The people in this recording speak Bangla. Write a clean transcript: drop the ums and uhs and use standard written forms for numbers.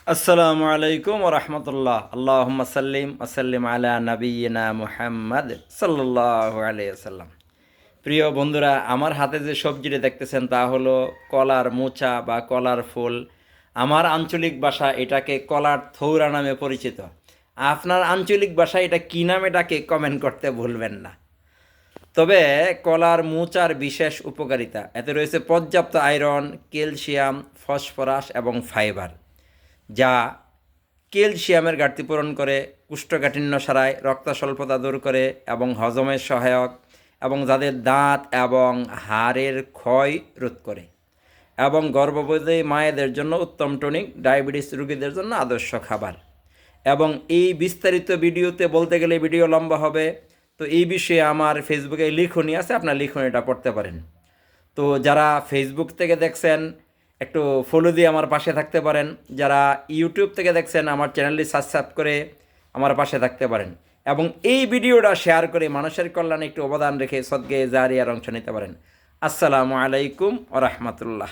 আসসালামু আলাইকুম ওয়া রাহমাতুল্লাহ। আল্লাহুম্মা সাল্লিম ওয়া সাল্লিম আলা নাবিয়িনা মুহাম্মদ সাল্লাল্লাহু আলাইহি ওয়াসাল্লাম। প্রিয় বন্ধুরা, আমার হাতে যে সবজিটি দেখতেছেন তা হলো কলার মোচা বা কলার ফুল। আমার আঞ্চলিক ভাষা এটাকে কলার থৌরা নামে পরিচিত। আপনার আঞ্চলিক ভাষায় এটা কী নামে ডাকে কমেন্ট করতে ভুলবেন না। তবে কলার মোচার বিশেষ উপকারিতা, এতে রয়েছে পর্যাপ্ত আয়রন, ক্যালসিয়াম, ফসফরাস এবং ফাইবার, যা ক্যালসিয়ামের ঘাটতি পূরণ করে, কোষ্ঠকাঠিন্য সারায়, রক্ত স্বল্পতা দূর করে এবং হজমের সহায়ক, এবং যাদের দাঁত এবং হাড়ের ক্ষয় রোধ করে, এবং গর্ভবতী মায়েদের জন্য উত্তম টনিক, ডায়াবেটিস রোগীদের জন্য আদর্শ খাবার। এবং এই বিস্তারিত ভিডিওতে বলতে গেলে ভিডিও লম্বা হবে, তো এই বিষয়ে আমার ফেসবুকে লিখনি আছে, আপনার লিখনিটা পড়তে পারেন। তো যারা ফেসবুক থেকে দেখছেন একটু ফলো দিয়ে আমার পাশে থাকতে পারেন, যারা ইউটিউব থেকে দেখছেন আমার চ্যানেলটি সাবস্ক্রাইব করে আমার পাশে থাকতে পারেন, এবং এই ভিডিওটা শেয়ার করে মানুষের কল্যাণে একটু অবদান রেখে সদকায়ে জারিয়ার অংশ নিতে পারেন। আসসালামু আলাইকুম ওয়া রাহমাতুল্লাহ।